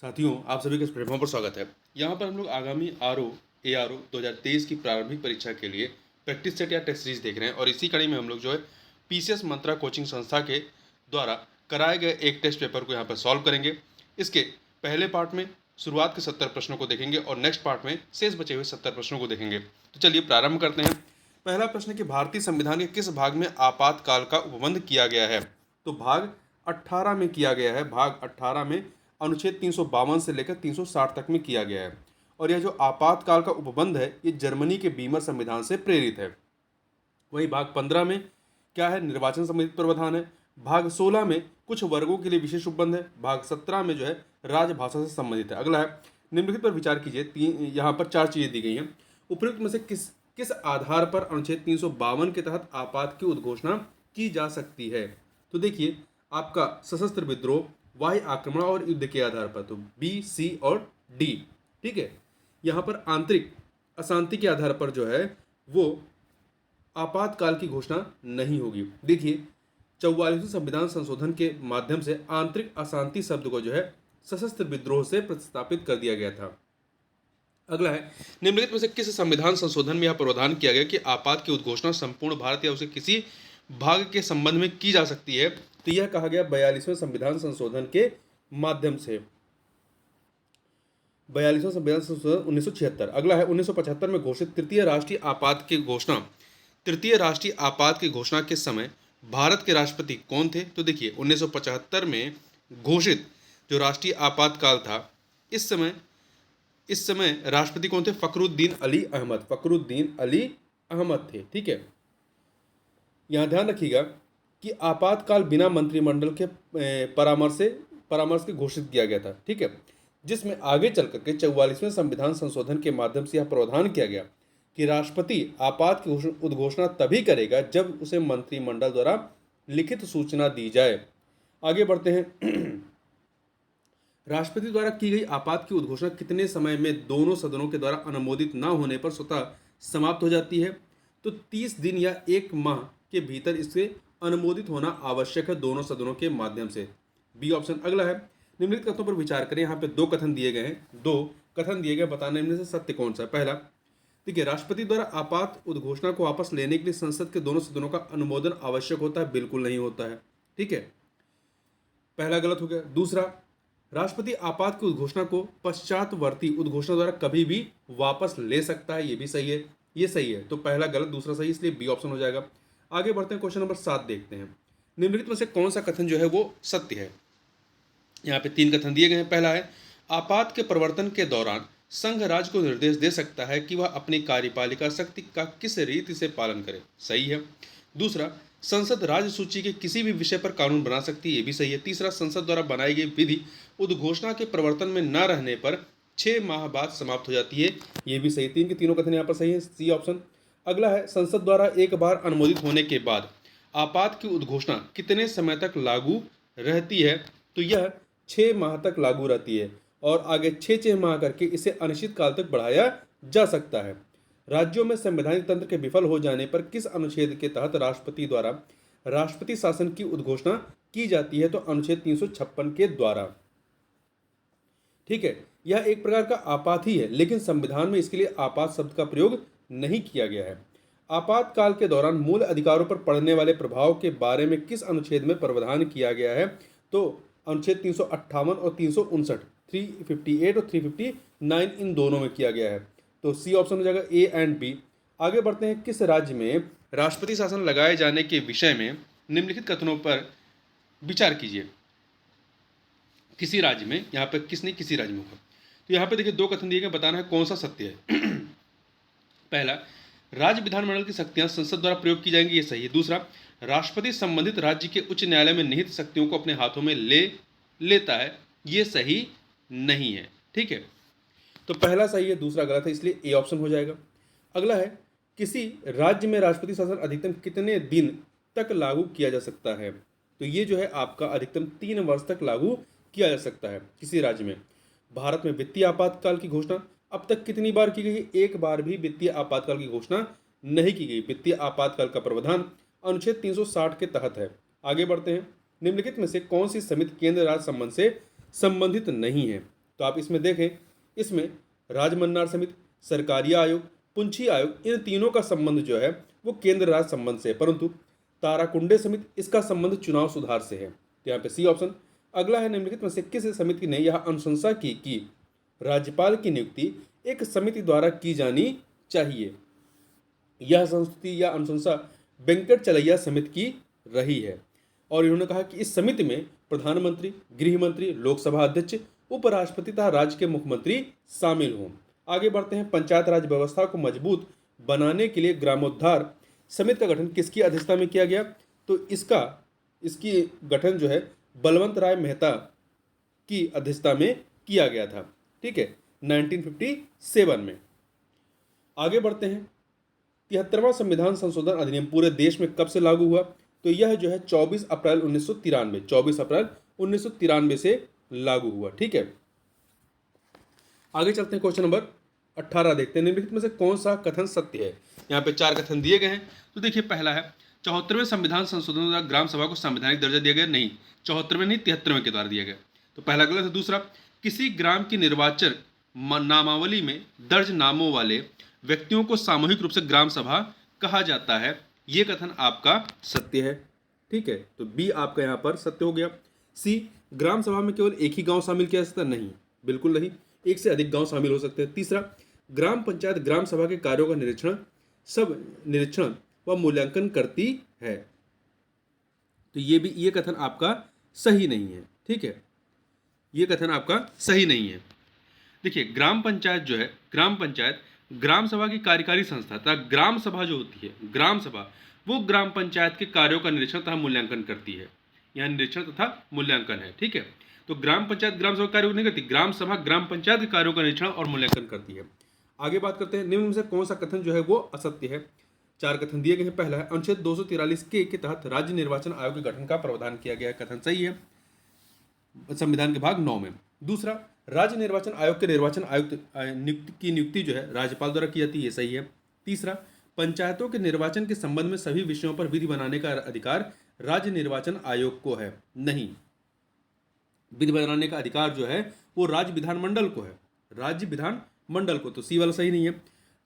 साथियों, आप सभी का इस प्लेटफॉर्म पर स्वागत है। यहाँ पर हम लोग आगामी ARO 2023 की प्रारंभिक परीक्षा के लिए प्रैक्टिस सेट या टेस्ट सीरीज देख रहे हैं और इसी कड़ी में हम लोग जो है PCS मंत्रा कोचिंग संस्था के द्वारा कराए गए एक टेस्ट पेपर को यहाँ पर सॉल्व करेंगे। इसके पहले पार्ट में शुरुआत के 70 प्रश्नों को देखेंगे और नेक्स्ट पार्ट में शेष बचे हुए 70 प्रश्नों को देखेंगे। तो चलिए प्रारंभ करते हैं। पहला प्रश्न कि भारतीय संविधान के किस भाग में आपातकाल का उपबंध किया गया है? तो भाग 18 में किया गया है। भाग 18 में अनुच्छेद 352 से लेकर 360 तक में किया गया है। और यह जो आपातकाल का उपबंध है ये जर्मनी के बीमर संविधान से प्रेरित है। वही भाग 15 में क्या है? निर्वाचन संबंधित प्रावधान है। भाग 16 में कुछ वर्गों के लिए विशेष उपबंध है। भाग 17 में जो है राजभाषा से संबंधित है। अगला है निम्नलिखित पर विचार कीजिए। यहाँ पर 4 चीजें दी गई हैं। उपयुक्त में से किस किस आधार पर अनुच्छेद 352 के तहत आपात की उद्घोषणा की जा सकती है? तो देखिए, आपका सशस्त्र विद्रोह, बाह्य आक्रमण और युद्ध के आधार पर, तो बी, सी और डी। ठीक है। यहाँ पर आंतरिक अशांति के आधार पर जो है वो आपातकाल की घोषणा नहीं होगी। देखिए, 44वें संविधान संशोधन के माध्यम से आंतरिक अशांति शब्द को जो है सशस्त्र विद्रोह से प्रतिस्थापित कर दिया गया था। अगला है निम्नलिखित में से किस संविधान संशोधन में यह प्रावधान किया गया कि आपात की उद्घोषणा संपूर्ण भारत या उसे किसी भाग के संबंध में की जा सकती है? तो यह कहा गया 42वें संविधान संशोधन के माध्यम से। 42वां संविधान संशोधन 1976। अगला है 1975 में घोषित तृतीय राष्ट्रीय आपात की घोषणा के समय भारत के राष्ट्रपति कौन थे? तो देखिए, 1975 में घोषित जो राष्ट्रीय आपातकाल था, इस समय राष्ट्रपति कौन थे? फखरुद्दीन अली अहमद थे। ठीक है। यहाँ ध्यान रखिएगा कि आपातकाल बिना मंत्रिमंडल के परामर्श के घोषित किया गया था। ठीक है। जिसमें आगे चल करके 44वें संविधान संशोधन के माध्यम से यह प्रावधान किया गया कि राष्ट्रपति आपात की उद्घोषणा तभी करेगा जब उसे मंत्रिमंडल द्वारा लिखित सूचना दी जाए। आगे बढ़ते हैं। राष्ट्रपति द्वारा की गई आपात की उद्घोषणा कितने समय में दोनों सदनों के द्वारा अनुमोदित न होने पर स्वतः समाप्त हो जाती है? तो 30 दिन या 1 माह के भीतर इससे अनुमोदित होना आवश्यक है दोनों सदनों के माध्यम से। B option. अगला है निम्नलिखित कथनों पर विचार करें। यहाँ पे 2 कथन दिए गए हैं। 2 कथन दिए गए, बताने में से सत्य कौन सा है? पहला, देखिए, राष्ट्रपति द्वारा आपात उद्घोषणा को वापस लेने के लिए संसद के दोनों सदनों का अनुमोदन आवश्यक होता है? बिल्कुल नहीं होता है। ठीक है, पहला गलत हो गया। दूसरा, राष्ट्रपति आपात की उद्घोषणा को पश्चातवर्ती उद्घोषणा द्वारा कभी भी वापस ले सकता है। ये भी सही है, ये सही है। तो पहला गलत, दूसरा सही, इसलिए बी ऑप्शन हो जाएगा। आगे बढ़ते हैं, क्वेश्चन नंबर 7 देखते हैं। निम्नलिखित में से कौन सा कथन जो है वो सत्य है? यहाँ पे 3 कथन दिए गए हैं। पहला है, आपात के प्रवर्तन के दौरान संघ राज्य को निर्देश दे सकता है कि वह अपनी कार्यपालिका शक्ति का किस रीति से पालन करे। सही है। दूसरा, संसद राज्य सूची के किसी भी विषय पर कानून बना सकती है। ये भी सही है। तीसरा, संसद द्वारा बनाई गई विधि उद्घोषणा के प्रवर्तन में न रहने पर 6 माह बाद समाप्त हो जाती है। ये भी सही। 3 के तीनों कथन यहाँ पर सही है। C option. अगला है, संसद द्वारा एक बार अनुमोदित होने के बाद आपात की उद्घोषणा कितने समय तक लागू रहती है? तो यह 6 माह तक लागू रहती है और आगे 6 माह करके इसे अनिश्चित काल तक बढ़ाया जा सकता है। राज्यों में संवैधानिक तंत्र के विफल हो जाने पर किस अनुच्छेद के तहत राष्ट्रपति द्वारा राष्ट्रपति शासन की उद्घोषणा की जाती है? तो अनुच्छेद 356 के द्वारा। ठीक है। यह एक प्रकार का आपात ही है, लेकिन संविधान में इसके लिए आपात शब्द का प्रयोग नहीं किया गया है। आपातकाल के दौरान मूल अधिकारों पर पड़ने वाले प्रभाव के बारे में किस अनुच्छेद में प्रावधान किया गया है? तो अनुच्छेद 358 और 359, 358 और 359, इन दोनों में किया गया है। तो सी ऑप्शन हो जाएगा, ए एंड बी। आगे बढ़ते हैं, किस राज्य में राष्ट्रपति शासन लगाए जाने के विषय में निम्नलिखित कथनों पर विचार कीजिए। किसी राज्य में, यहाँ पे किसने किसी राज्य में होगा। तो यहाँ पे देखिए 2 कथन दिए गए, बताना है कौन सा सत्य है। पहला, राज्य विधानमंडल की शक्तियां संसद द्वारा प्रयोग की जाएंगी। ये सही है। दूसरा, राष्ट्रपति संबंधित राज्य के उच्च न्यायालय में निहित शक्तियों को अपने हाथों में लेता है। ये सही नहीं है। ठीक है। तो पहला सही है, दूसरा गलत है, इसलिए ए ऑप्शन हो जाएगा। अगला है, किसी राज्य में राष्ट्रपति शासन अधिकतम कितने दिन तक लागू किया जा सकता है? तो ये जो है आपका अधिकतम 3 वर्ष तक लागू किया जा सकता है किसी राज्य में। भारत में वित्तीय आपातकाल की घोषणा अब तक कितनी बार की गई? एक बार भी वित्तीय आपातकाल की घोषणा नहीं की गई। वित्तीय आपातकाल का प्रावधान अनुच्छेद 360 के तहत है। आगे बढ़ते हैं, निम्नलिखित में से कौन सी समिति केंद्र राज्य संबंध से संबंधित नहीं है? तो आप इसमें देखें, इसमें राजमन्नार समिति, सरकारिया आयोग, पुंछी आयोग, इन तीनों का संबंध जो है वो केंद्र राज्य संबंध से है, परंतु ताराकुंडे समिति इसका संबंध चुनाव सुधार से है। तो यहाँ पे सी ऑप्शन। अगला है, निम्नलिखित में से किस समिति ने यह अनुशंसा की कि राज्यपाल की नियुक्ति एक समिति द्वारा की जानी चाहिए? यह संस्तुति या अनुशंसा वेंकट चलैया समिति की रही है, और इन्होंने कहा कि इस समिति में प्रधानमंत्री, गृह मंत्री, लोकसभा अध्यक्ष, उपराष्ट्रपति तथा राज्य के मुख्यमंत्री शामिल हों। आगे बढ़ते हैं, पंचायत राज व्यवस्था को मजबूत बनाने के लिए ग्रामोद्धार समिति का गठन किसकी अध्यक्षता में किया गया? तो इसकी गठन जो है बलवंत राय मेहता की अध्यक्षता में किया गया था, ठीक है, 1957 में। आगे बढ़ते हैं, 73वां संविधान संशोधन अधिनियम पूरे देश में कब से लागू हुआ? तो यह जो है 24 अप्रैल 1993 से लागू हुआ, ठीक है। आगे चलते हैं, क्वेश्चन नंबर 18 देखते हैं, निम्नलिखित में से कौन सा कथन सत्य है? यहाँ पे 4 कथन दिए गए हैं। तो देखिए, पहला है 74वें संविधान संशोधन द्वारा ग्राम सभा को संवैधानिक दर्जा दिया गया। नहीं, 74वें नहीं, 73वें के द्वारा दिया गया। तो पहला गलत है। दूसरा, किसी ग्राम की निर्वाचन नामावली में दर्ज नामों वाले व्यक्तियों को सामूहिक रूप से ग्राम सभा कहा जाता है। ये कथन आपका सत्य है, ठीक है। तो बी आपका यहाँ पर सत्य हो गया। सी, ग्राम सभा में केवल एक ही गांव शामिल किया जा सकता है। नहीं, बिल्कुल नहीं, एक से अधिक गांव शामिल हो सकते हैं। तीसरा, ग्राम पंचायत ग्राम सभा के कार्यों का निरीक्षण व मूल्यांकन करती है। तो ये कथन आपका सही नहीं है, ठीक है, ये कथन आपका सही नहीं है। देखिए, ग्राम पंचायत जो है, ग्राम पंचायत ग्राम सभा की कार्यकारी संस्था तथा ग्राम सभा जो होती है, ग्राम सभा, वो ग्राम पंचायत के कार्यों का निरीक्षण तथा मूल्यांकन करती है। यहाँ निरीक्षण तथा मूल्यांकन है, ठीक है। तो ग्राम पंचायत ग्राम सभा कार्यों नहीं करती, ग्राम सभा ग्राम पंचायत के कार्यों का निरीक्षण और मूल्यांकन करती है। आगे बात करते हैं, निम्न में से कौन सा कथन जो है वो असत्य है? 4 कथन दिए गए हैं। पहला है, अनुच्छेद 243 के तहत राज्य निर्वाचन आयोग के गठन का प्रावधान किया गया है। कथन सही है, संविधान के भाग 9 में। दूसरा, राज्य निर्वाचन आयोग के निर्वाचन आयुक्त की नियुक्ति जो है राज्यपाल द्वारा की जाती है। ये सही है। तीसरा, पंचायतों के निर्वाचन के संबंध में सभी विषयों पर विधि बनाने का अधिकार राज्य निर्वाचन आयोग को है। नहीं, विधि बनाने का अधिकार जो है वो राज्य विधानमंडल को है, राज्य विधानमंडल को। तो सी वाला सही नहीं है।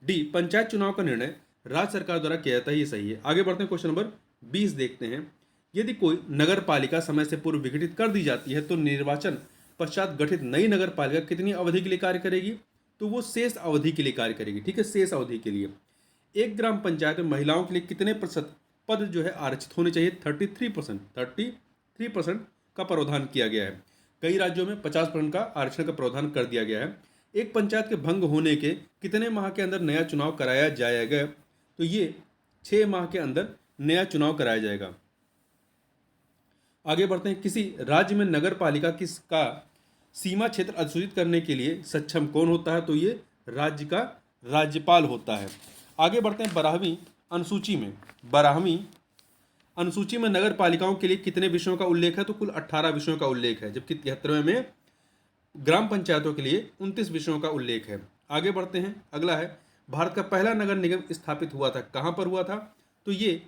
डी, पंचायत चुनाव का निर्णय राज्य सरकार द्वारा किया जाता है। ये सही है। आगे बढ़ते हैं, क्वेश्चन नंबर 20 देखते हैं। यदि कोई नगर पालिका समय से पूर्व विघटित कर दी जाती है तो निर्वाचन पश्चात गठित नई नगर पालिका कितनी अवधि के लिए कार्य करेगी? तो वो शेष अवधि के लिए कार्य करेगी, ठीक है, शेष अवधि के लिए। एक ग्राम पंचायत में महिलाओं के लिए कितने प्रतिशत पद जो है आरक्षित होने चाहिए? 33% का प्रावधान किया गया है। कई राज्यों में 50% का आरक्षण का प्रावधान कर दिया गया है। एक पंचायत के भंग होने के कितने माह के अंदर नया चुनाव कराया जाएगा? तो ये 6 माह के अंदर नया चुनाव कराया जाएगा। आगे बढ़ते हैं, किसी राज्य में नगर पालिका किसका सीमा क्षेत्र अधिसूचित करने के लिए सक्षम कौन होता है? तो ये राज्य का राज्यपाल होता है। आगे बढ़ते हैं, 12वीं अनुसूची में नगर पालिकाओं के लिए कितने विषयों का उल्लेख है? तो कुल 18 विषयों का उल्लेख है, जबकि 73वें में ग्राम पंचायतों के लिए 29 विषयों का उल्लेख है। आगे बढ़ते हैं, अगला है, भारत का पहला नगर निगम स्थापित हुआ था, कहाँ पर हुआ था? तो ये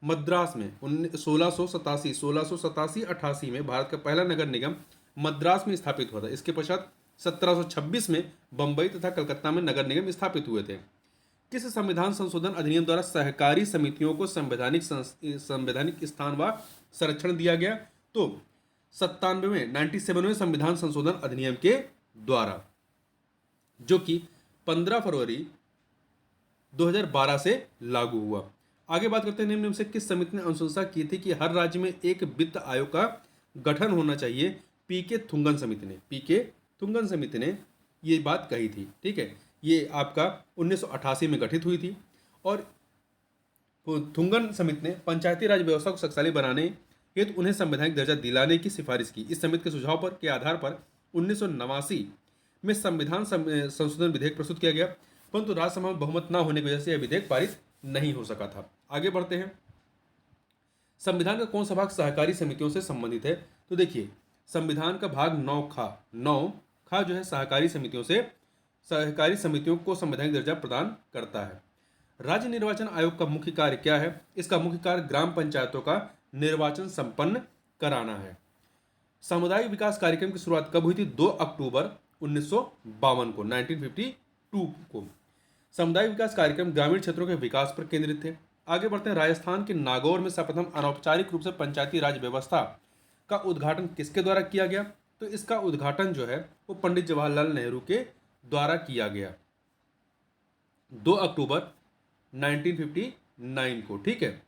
मद्रास में 1687-88 में भारत का पहला नगर निगम मद्रास में स्थापित हुआ था। इसके पश्चात 1726 में बंबई तथा कलकत्ता में नगर निगम स्थापित हुए थे। किस संविधान संशोधन अधिनियम द्वारा सहकारी समितियों को संवैधानिक स्थान व संरक्षण दिया गया? तो 97वें संविधान संशोधन अधिनियम के द्वारा, जो कि 15 फरवरी 2012 से लागू हुआ। आगे बात करते हैं, निम्न में से किस समिति ने अनुशंसा की थी कि हर राज्य में एक वित्त आयोग का गठन होना चाहिए? पीके थुंगन समिति ने ये बात कही थी, ठीक है। ये आपका 1988 में गठित हुई थी और थुंगन समिति ने पंचायती राज व्यवस्था को शक्तिशाली बनाने हेतु उन्हें संवैधानिक दर्जा दिलाने की सिफारिश की। इस समिति के सुझाव पर के आधार पर 1989 में संविधान संशोधन विधेयक प्रस्तुत किया गया, परंतु राज्यसभा में बहुमत न होने की वजह से यह विधेयक पारित नहीं हो सका था। आगे बढ़ते हैं, संविधान का कौन सा भाग सहकारी समितियों से संबंधित है? तो देखिए, संविधान का भाग 9 खा जो है सहकारी समितियों को संवैधानिक दर्जा प्रदान करता है। राज्य निर्वाचन आयोग का मुख्य कार्य क्या है? इसका मुख्य कार्य ग्राम पंचायतों का निर्वाचन संपन्न कराना है। सामुदायिक विकास कार्यक्रम की शुरुआत कब हुई थी? 2 अक्टूबर 1952 को, 1952 को। सामुदायिक विकास कार्यक्रम ग्रामीण क्षेत्रों के विकास पर केंद्रित थे। आगे बढ़ते हैं, राजस्थान के नागौर में सर्वप्रथम अनौपचारिक रूप से पंचायती राज व्यवस्था का उद्घाटन किसके द्वारा किया गया? तो इसका उद्घाटन जो है वो पंडित जवाहरलाल नेहरू के द्वारा किया गया 2 अक्टूबर 1959 को। ठीक है,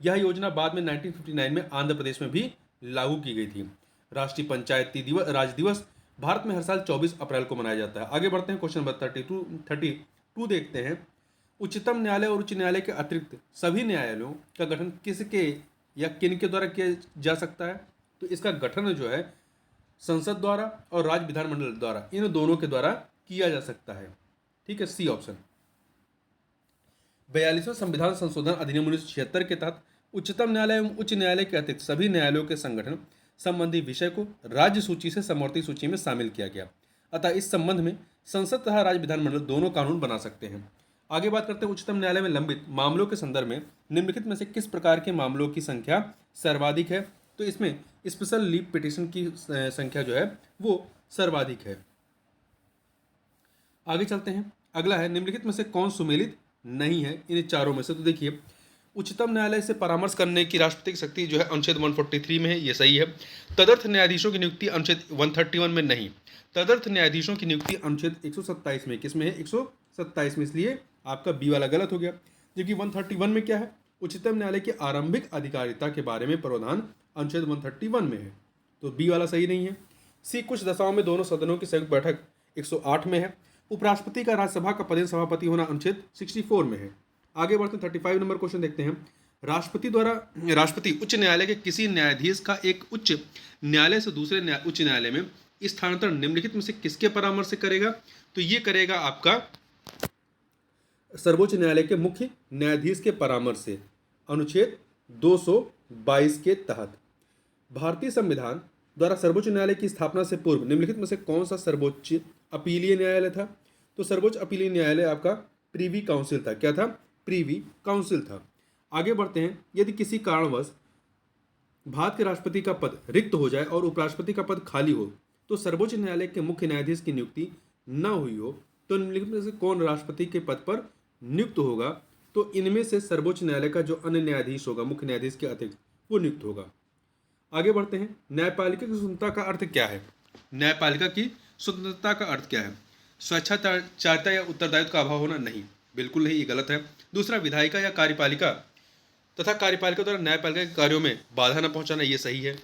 यह योजना बाद में 1959 में आंध्र प्रदेश में भी लागू की गई थी। राष्ट्रीय पंचायती दिवस राज दिवस भारत में हर साल 24 अप्रैल को मनाया जाता है। आगे बढ़ते हैं, क्वेश्चन नंबर 32 देखते हैं। उच्चतम न्यायालय और उच्च न्यायालय के अतिरिक्त सभी न्यायालयों का गठन किसके या किन के द्वारा किया जा सकता है? तो इसका गठन जो है संसद द्वारा और राज्य विधानमंडल द्वारा, इन दोनों के द्वारा किया जा सकता है। ठीक है, सी ऑप्शन। 42वां संविधान संशोधन अधिनियम 1976 के तहत उच्चतम न्यायालय एवं उच्च न्यायालय के अतिरिक्त सभी न्यायालयों के संगठन संबंधी विषय को राज्य सूची से समवर्ती सूची में शामिल किया गया। अतः इस संबंध में संसद तथा राज्य विधानमंडल दोनों कानून बना सकते हैं। आगे बात करते हैं, उच्चतम न्यायालय में लंबित मामलों के संदर्भ में निम्नलिखित में से किस प्रकार के मामलों की संख्या सर्वाधिक है? तो इसमें स्पेशल लीव पिटीशन की संख्या जो है वो सर्वाधिक है। आगे चलते हैं, अगला है, निम्नलिखित में से कौन सुमेलित नहीं है इन चारों में से? तो देखिए, उच्चतम न्यायालय से परामर्श करने की राष्ट्रपति की शक्ति जो है अनुच्छेद 143 में है, ये सही है। तदर्थ न्यायाधीशों की नियुक्ति अनुच्छेद 131 में नहीं। तदर्थ न्यायाधीशों की नियुक्ति अनुच्छेद 127 में, किस में है? 127 में, इसलिए आपका बी वाला गलत हो गया। जबकि 131 में क्या है? उच्चतम न्यायालय की आरंभिक अधिकारिता के बारे में प्रावधान अनुच्छेद 131 में है, तो बी वाला सही नहीं है। सी, कुछ दशाओं में दोनों सदनों की संयुक्त बैठक 108 में है। उपराष्ट्रपति का राज्यसभा का पदेन सभापति होना अनुच्छेद 64 में है। आगे बढ़ते हैं, 35 नंबर क्वेश्चन देखते हैं। राष्ट्रपति उच्च न्यायालय के किसी न्यायाधीश का एक उच्च न्यायालय से दूसरे उच्च न्यायालय में स्थानांतरण निम्नलिखित में से किसके परामर्श से करेगा? तो ये करेगा आपका सर्वोच्च न्यायालय के मुख्य न्यायाधीश के परामर्श से, अनुच्छेद 222 के तहत। भारतीय संविधान द्वारा सर्वोच्च न्यायालय की स्थापना से पूर्व निम्नलिखित में से कौन सा सर्वोच्च अपीलीय न्यायालय था? तो सर्वोच्च अपीलीय न्यायालय आपका प्रीवी काउंसिल था। क्या था? प्रीवी काउंसिल था। आगे बढ़ते हैं, यदि किसी कारणवश भारत के राष्ट्रपति का पद रिक्त हो जाए और उपराष्ट्रपति का पद खाली हो, तो सर्वोच्च न्यायालय के मुख्य न्यायाधीश की नियुक्ति न हुई हो, तो निम्नलिखित में से कौन राष्ट्रपति के पद पर नियुक्त होगा? तो इनमें से सर्वोच्च न्यायालय का जो अन्य न्यायाधीश होगा मुख्य न्यायाधीश के अतिरिक्त, वो नियुक्त होगा। आगे बढ़ते हैं, न्यायपालिका की स्वतंत्रता का अर्थ क्या है? न्यायपालिका की स्वतंत्रता का अर्थ क्या है? स्वेच्छाचारिता या उत्तरदायित्व का अभाव होना? नहीं, बिल्कुल नहीं, ये गलत है। दूसरा, विधायिका या कार्यपालिका तथा कार्यपालिका द्वारा न्यायपालिका के कार्यों में बाधा न पहुंचाना, ये सही है,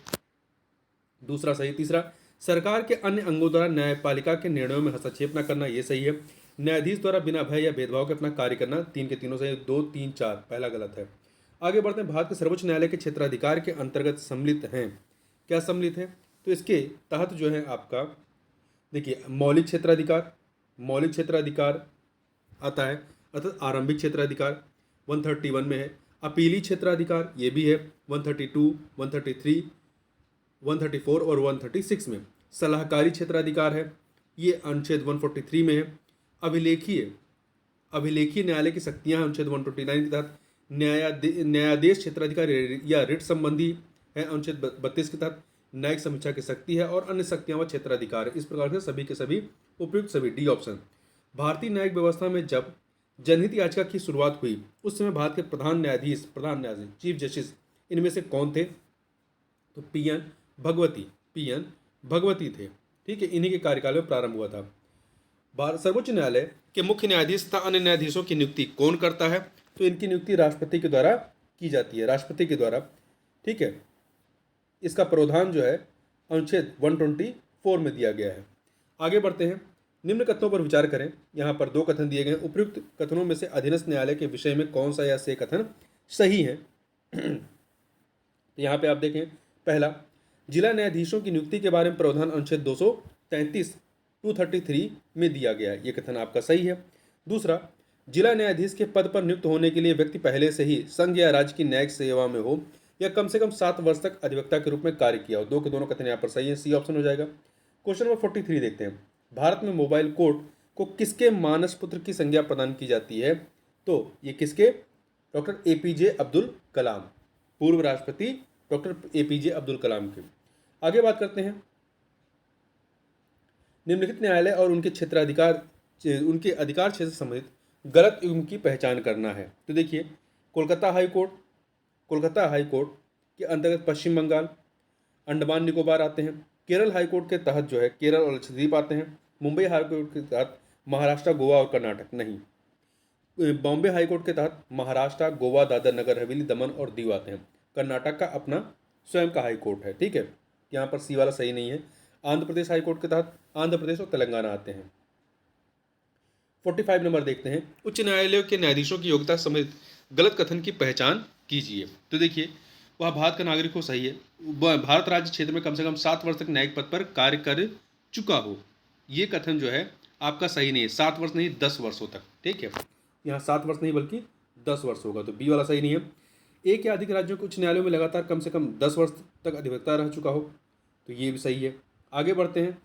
दूसरा सही। तीसरा, सरकार के अन्य अंगों द्वारा न्यायपालिका के निर्णयों में हस्तक्षेप न करना, ये सही है। न्यायाधीश द्वारा बिना भय या भेदभाव के अपना कार्य करना, तीन के तीनों सही। 2, 3, 4 पहला गलत है। आगे बढ़ते हैं, भारत के सर्वोच्च न्यायालय के क्षेत्राधिकार के अंतर्गत सम्मिलित हैं। क्या सम्मिलित है? तो इसके तहत जो है आपका देखिए, मौलिक क्षेत्राधिकार आता है, अर्थात आरंभिक क्षेत्राधिकार 131 में है। अपीली क्षेत्राधिकार ये भी है 132, 133, 134 और 136 में। सलाहकारी क्षेत्राधिकार है, ये अनुच्छेद 143 में है। अभिलेखीय न्यायालय की शक्तियां अनुच्छेद 129 के तहत। न्यायादेश क्षेत्राधिकार या रिट संबंधी है अनुच्छेद 32 के तहत। न्यायिक समीक्षा की शक्ति है और अन्य शक्तियां व क्षेत्राधिकार है। इस प्रकार से सभी के सभी उपयुक्त, सभी डी ऑप्शन। भारतीय न्यायिक व्यवस्था में जब जनहित याचिका की शुरुआत हुई उस समय भारत के प्रधान न्यायाधीश चीफ जस्टिस इनमें से कौन थे? तो पीएन भगवती थे। ठीक है, इन्हीं के कार्यकाल में प्रारंभ हुआ था। सर्वोच्च न्यायालय के मुख्य न्यायाधीश तथा अन्य न्यायाधीशों की नियुक्ति कौन करता है? तो इनकी नियुक्ति राष्ट्रपति के द्वारा की जाती है, राष्ट्रपति के द्वारा। ठीक है, इसका प्रावधान जो है अनुच्छेद 124 में दिया गया है। आगे बढ़ते हैं, निम्न कथनों पर विचार करें। यहाँ पर 2 कथन दिए गए हैं। उपयुक्त कथनों में से अधीनस्थ न्यायालय के विषय में कौन सा या से कथन सही है? यहाँ पे आप देखें, पहला, जिला न्यायाधीशों की नियुक्ति के बारे में प्रावधान अनुच्छेद 233 में दिया गया है, ये कथन आपका सही है। दूसरा, जिला न्यायाधीश के पद पर नियुक्त होने के लिए व्यक्ति पहले से ही संघ या राज्य की न्यायिक सेवा में हो या कम से कम 7 वर्ष तक अधिवक्ता के रूप में कार्य किया हो। 2 के दोनों कथन यहाँ पर सही है, सी ऑप्शन हो जाएगा। क्वेश्चन नंबर 43 देखते हैं, भारत में मोबाइल कोर्ट को किसके मानस पुत्र की संज्ञा प्रदान की जाती है? तो ये किसके? डॉक्टर एपीजे अब्दुल कलाम, पूर्व राष्ट्रपति डॉक्टर एपीजे अब्दुल कलाम के। आगे बात करते हैं, निम्नलिखित न्यायालय और उनके अधिकार क्षेत्र से संबंधित गलत युग्म की पहचान करना है। तो देखिए, Kolkata high court, Kolkata high court के अंतर्गत पश्चिम बंगाल, अंडमान निकोबार आते हैं। केरल हाई कोर्ट के तहत जो है केरल और लक्षद्वीप आते हैं। मुंबई हाई कोर्ट के तहत महाराष्ट्र, गोवा और कर्नाटक नहीं। बॉम्बे हाई कोर्ट के तहत महाराष्ट्र, गोवा, दादर नगर हवेली, दमन और दीव आते हैं। कर्नाटक का अपना स्वयं का हाई कोर्ट है, ठीक है, यहाँ पर सी वाला सही नहीं है। आंध्र प्रदेश हाई कोर्ट के तहत आंध्र प्रदेश और तेलंगाना आते हैं। 45 नंबर देखते हैं, उच्च न्यायालयों के न्यायाधीशों की योग्यता समेत गलत कथन की पहचान कीजिए। तो देखिए, वह भारत का नागरिक हो, सही है। वह भारत राज्य क्षेत्र में कम से कम 7 वर्ष तक न्यायिक पद पर कार्य कर चुका हो, ये कथन जो है आपका सही नहीं है। 7 वर्ष नहीं, 10 वर्षों तक, ठीक है, यहाँ 7 वर्ष नहीं बल्कि 10 वर्ष होगा, तो बी वाला सही नहीं है। एक या अधिक राज्यों के उच्च न्यायालयों में लगातार कम से कम 10 वर्ष तक अधिवक्ता रह चुका हो, तो ये भी सही है। आगे बढ़ते हैं,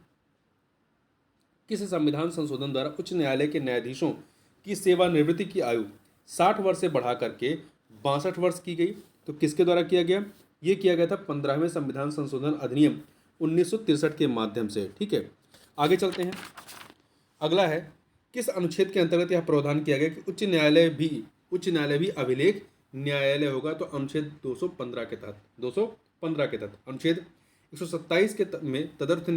किस संविधान संशोधन द्वारा उच्च न्यायालय के न्यायाधीशों की सेवानिवृत्ति की आयु 60 वर्ष से बढ़ा करके 62 वर्ष की गई? तो किसके द्वारा किया गया? ये किया गया था 15वें संविधान संशोधन अधिनियम 1963 के माध्यम से, ठीक है। आगे चलते हैं, अगला है, किस अनुच्छेद के अंतर्गत यह प्रावधान किया गया कि उच्च न्यायालय भी अभिलेख न्यायालय होगा? तो अनुच्छेद 215 के तहत, 215 के तहत अनुच्छेद 127 में तदर्थ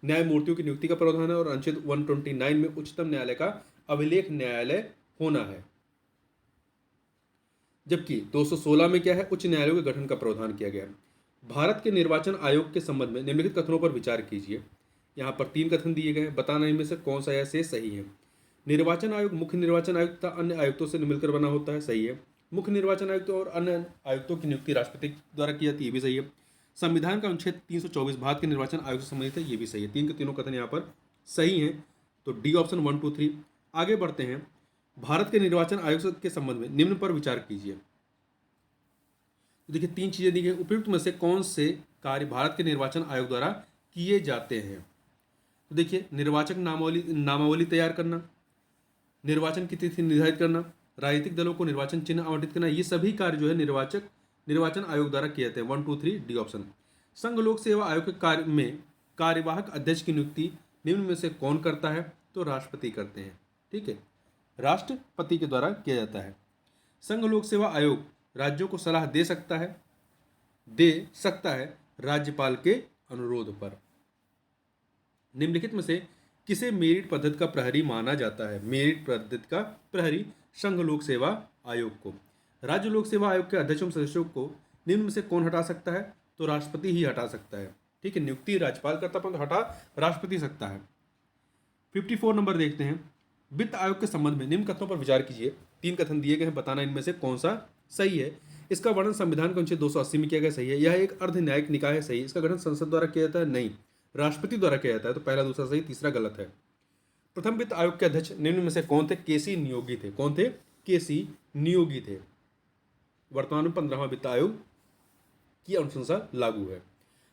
न्यायमूर्तियों की नियुक्ति का प्रावधान है, और अनुच्छेद 129 में उच्चतम न्यायालय का अभिलेख न्यायालय होना है। जबकि 216 में क्या है? उच्च न्यायालयों के गठन का प्रावधान किया गया है। भारत के निर्वाचन आयोग के संबंध में निम्नलिखित कथनों पर विचार कीजिए। यहाँ पर 3 कथन दिए गए हैं, बताना इनमें से कौन सा या से सही है। निर्वाचन आयोग मुख्य निर्वाचन आयुक्त तथा अन्य आयुक्तों से मिलकर बना होता है, सही है। मुख्य निर्वाचन आयुक्त और अन्य आयुक्तों की नियुक्ति राष्ट्रपति द्वारा की जाती है, ये भी सही है। संविधान का अनुच्छेद 324 भारत के निर्वाचन आयोग से संबंधित है, ये भी सही है। 3 के तीनों कथन यहाँ पर सही हैं, तो डी ऑप्शन 1, 2, 3। आगे बढ़ते हैं, भारत के निर्वाचन आयोग के संबंध में निम्न पर विचार कीजिए। देखिए, 3 चीजें दी गई, उपयुक्त में से कौन से कार्य भारत के निर्वाचन आयोग द्वारा किए जाते हैं? तो देखिए, निर्वाचक नामावली तैयार करना, निर्वाचन की तिथि निर्धारित करना, राजनीतिक दलों को निर्वाचन चिन्ह आवंटित करना, ये सभी कार्य जो है निर्वाचन आयोग द्वारा किए जाते हैं। 1, 2, 3 डी ऑप्शन। संघ लोक सेवा आयोग के कार्य में कार्यवाहक अध्यक्ष की नियुक्ति निम्न में से कौन करता है? तो राष्ट्रपति करते हैं, ठीक है, राष्ट्रपति के द्वारा किया जाता है। संघ लोक सेवा आयोग राज्यों को सलाह दे सकता है राज्यपाल के अनुरोध पर। निम्नलिखित में से किसे मेरिट पद्धति का प्रहरी माना जाता है? मेरिट पद्धति का प्रहरी संघ लोक सेवा आयोग को। राज्य लोक सेवा आयोग के अध्यक्षों सदस्यों को निम्न में से कौन हटा सकता है? तो राष्ट्रपति ही हटा सकता है, ठीक है, नियुक्ति राज्यपाल करता परंतु हटा राष्ट्रपति सकता है। 54 नंबर देखते हैं, वित्त आयोग के संबंध में निम्न कथनों पर विचार कीजिए। 3 कथन दिए गए हैं, बताना इनमें से कौन सा सही है। इसका वर्णन संविधान के अनुच्छेद 280 में किया गया, सही है। यह एक अर्ध न्यायिक निकाय है, सही। इसका गठन संसद द्वारा किया जाता है, नहीं, राष्ट्रपति द्वारा किया जाता है, तो पहला दूसरा सही, तीसरा गलत है। प्रथम वित्त आयोग के अध्यक्ष निम्न में से कौन थे? केसी नियोगी थे। कौन थे? केसी नियोगी थे। वर्तमान में 15वां वित्त आयोग की अनुशंसा लागू है।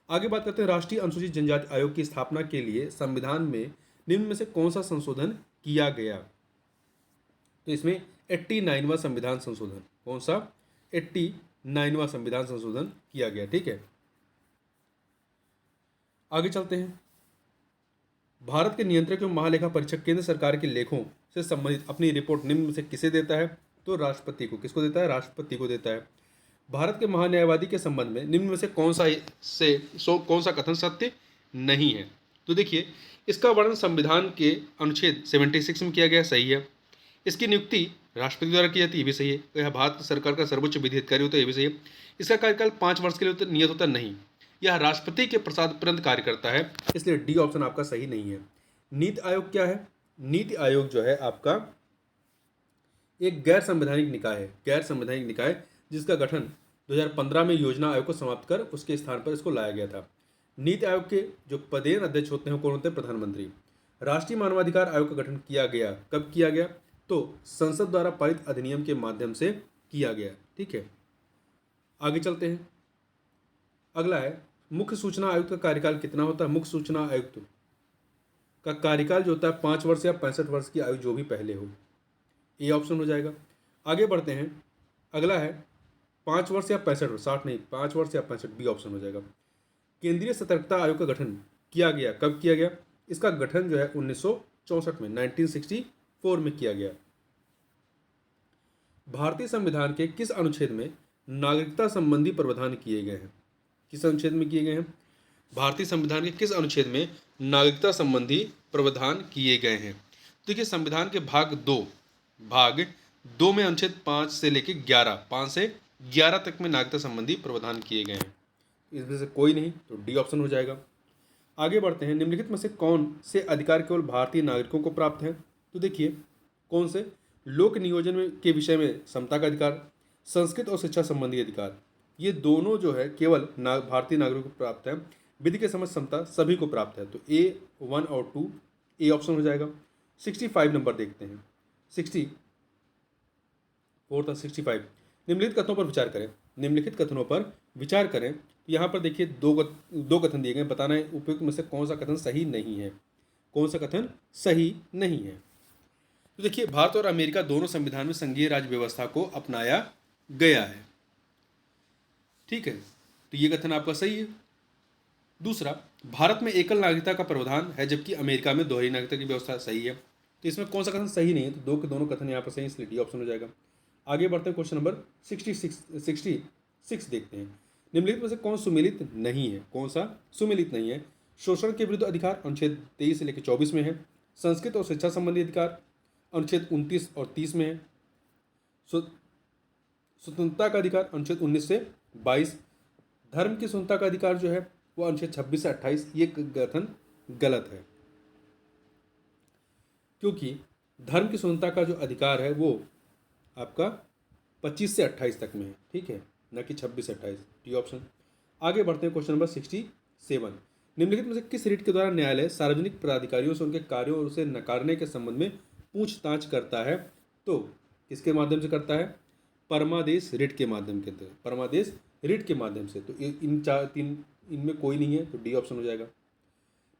आगे बात करते हैं, राष्ट्रीय अनुसूचित जनजाति आयोग की स्थापना के लिए संविधान में निम्न में से कौन सा संशोधन किया गया? तो इसमें 89वां संविधान संशोधन, कौन सा? 89वां संविधान संशोधन किया गया, ठीक है। आगे चलते हैं, भारत के नियंत्रक एवं महालेखा परीक्षक केंद्र सरकार के लेखों से संबंधित अपनी रिपोर्ट निम्न में से किसे देता है? तो राष्ट्रपति को। किसको देता है? राष्ट्रपति को देता है। भारत के महान्यायवादी के संबंध में निम्न में से कौन सा कथन सत्य नहीं है? तो देखिए, इसका वर्णन संविधान के अनुच्छेद 76 में किया गया, सही है। इसकी नियुक्ति राष्ट्रपति द्वारा की जाती है, ये भी सही है। यह भारत सरकार का सर्वोच्च विधि अधिकारी होता है, ये भी सही है। इसका कार्यकाल 5 वर्ष के लिए नियत होता नहीं, यह राष्ट्रपति के प्रसाद तुरंत कार्य करता है, इसलिए डी ऑप्शन आपका सही नहीं है। नीति आयोग क्या है? नीति आयोग जो है आपका एक गैर संवैधानिक निकाय है, गैर संवैधानिक निकाय, जिसका गठन 2015 में योजना आयोग को समाप्त कर उसके स्थान पर इसको लाया गया था। नीति आयोग के जो पदेन अध्यक्ष होते हैं कौन होते हैं? प्रधानमंत्री। राष्ट्रीय मानवाधिकार आयोग का गठन किया गया, कब किया गया? तो संसद द्वारा पारित अधिनियम के माध्यम से किया गया, ठीक है। आगे चलते हैं, अगला है, मुख्य सूचना आयुक्त का कार्यकाल कितना होता है? मुख्य सूचना आयुक्त का कार्यकाल जो होता है 5 वर्ष या 65 वर्ष की आयु, जो भी पहले हो, ए ऑप्शन हो जाएगा। आगे बढ़ते हैं, अगला है 5 वर्ष या 65 वर्ष, 60 नहीं, 5 वर्ष या 65, बी ऑप्शन हो जाएगा। केंद्रीय सतर्कता आयोग का गठन किया गया, कब किया गया? इसका गठन जो है 1964 में 1964 में किया गया। भारतीय संविधान के किस अनुच्छेद में नागरिकता संबंधी प्रावधान किए गए हैं? किस अनुच्छेद में किए गए हैं? भारतीय संविधान के किस अनुच्छेद में नागरिकता संबंधी प्रावधान किए गए हैं? देखिए, संविधान के भाग दो में अनुच्छेद 5 से लेकर 5 से 11 तक में नागरिकता संबंधी प्रावधान किए गए हैं। इसमें से कोई नहीं, तो डी ऑप्शन हो जाएगा। आगे बढ़ते हैं। निम्नलिखित में से कौन से अधिकार केवल भारतीय नागरिकों को प्राप्त है? तो देखिए, कौन से? लोक नियोजन के विषय में समता का अधिकार, संस्कृत और शिक्षा संबंधी अधिकार, ये दोनों जो है केवल भारतीय नागरिकों को प्राप्त है। विधि के समझ समता सभी को प्राप्त है, तो A1 और 2 ए ऑप्शन हो जाएगा। 65 नंबर देखते हैं। 64 था 65। निम्नलिखित कथनों पर विचार करें। निम्नलिखित कथनों पर विचार करें। यहाँ पर देखिए दो कथन दिए गए, बताना है उपयुक्त में से कौन सा कथन सही नहीं है। कौन सा कथन सही नहीं है? तो देखिए, भारत और अमेरिका दोनों संविधान में संघीय राज्य व्यवस्था को अपनाया गया है। ठीक है, तो ये कथन आपका सही है। दूसरा, भारत में एकल नागरिकता का प्रावधान है जबकि अमेरिका में दोहरी नागरिकता की व्यवस्था, सही है। तो इसमें कौन सा कथन सही नहीं है? तो दो के दोनों कथन यहाँ पर सही, इसलिए डी ऑप्शन हो जाएगा। आगे बढ़ते हैं, क्वेश्चन नंबर 66 देखते हैं। निम्नलिखित में से कौन सुमेलित नहीं है? कौन सा सुमेलित नहीं है? शोषण के विरुद्ध अधिकार अनुच्छेद 23 से लेकर 24 में है। संस्कृत और शिक्षा संबंधी अधिकार अनुच्छेद 29 और 30 में है। स्वतंत्रता का अधिकार अनुच्छेद 19 से 22। धर्म की स्वतंत्रता का अधिकार जो है वो अनुच्छेद 26 से 28। ये कथन गलत है, क्योंकि धर्म की स्वतंत्रता का जो अधिकार है वो आपका 25 से 28 तक में है। ठीक है, न कि 26 से 28, डी ऑप्शन। आगे बढ़ते हैं, क्वेश्चन नंबर 67। निम्नलिखित में से किस रीट के द्वारा न्यायालय सार्वजनिक पदाधिकारियों से उनके कार्यों और उसे नकारने के संबंध में पूछताछ करता है? तो किसके माध्यम से करता है? परमादेश रिट के माध्यम के, परमादेश रिट के माध्यम से। तो इनमें कोई नहीं है, तो डी ऑप्शन हो जाएगा।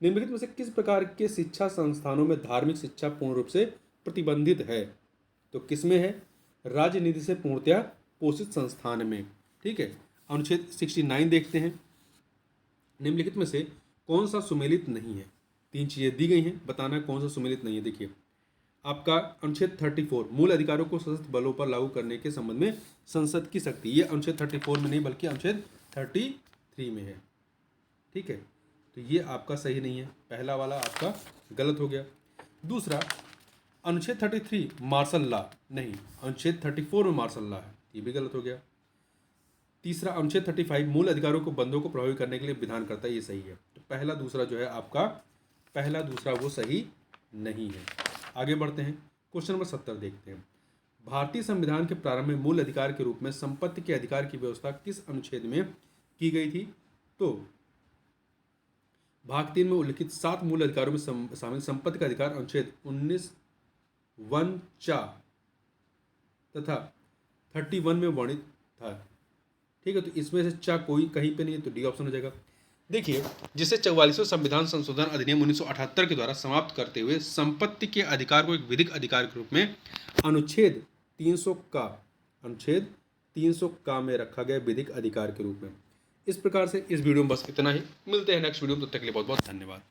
निम्नलिखित में से किस प्रकार के शिक्षा संस्थानों में धार्मिक शिक्षा पूर्ण रूप से प्रतिबंधित है? तो किसमें है? राजनीति से पूर्णतया पोषित संस्थान में। ठीक है, अनुच्छेद 69 देखते हैं। निम्नलिखित में से कौन सा सुमेलित नहीं है? 3 चीजें दी गई हैं, बताना है कौन सा सुमेलित नहीं है। देखिए, आपका अनुच्छेद 34 मूल अधिकारों को सशस्त्र बलों पर लागू करने के संबंध में संसद की शक्ति, ये अनुच्छेद 34 में नहीं बल्कि अनुच्छेद 33 में है। ठीक है, तो ये आपका सही नहीं है, पहला वाला आपका गलत हो गया। दूसरा, अनुच्छेद 33 मार्शल लॉ नहीं, अनुच्छेद 34 में मार्शल लॉ है, ये भी गलत हो गया। तीसरा, अनुच्छेद 35 मूल अधिकारों को बंदों को प्रभावी करने के लिए विधान करता है, ये सही है। तो पहला दूसरा जो है आपका, पहला दूसरा वो सही नहीं है। आगे बढ़ते हैं, क्वेश्चन नंबर 70 देखते हैं। भारतीय संविधान के प्रारंभ में मूल अधिकार के रूप में संपत्ति के अधिकार की व्यवस्था किस अनुच्छेद में की गई थी? तो भाग 3 में उल्लिखित 7 मूल अधिकारों में शामिल संपत्ति का अधिकार अनुच्छेद 19(1)(4) तथा 31 में वर्णित था। ठीक है, तो इसमें से चा कोई कहीं पे नहीं है, तो डी ऑप्शन हो जाएगा। देखिए, जिसे 44वें संविधान संशोधन अधिनियम 1978 के द्वारा समाप्त करते हुए संपत्ति के अधिकार को एक विधिक अधिकार के रूप में अनुच्छेद 300 का में रखा गया, विधिक अधिकार के रूप में। इस प्रकार से इस वीडियो में बस इतना ही। मिलते हैं नेक्स्ट वीडियो में, तब तक के लिए बहुत बहुत धन्यवाद।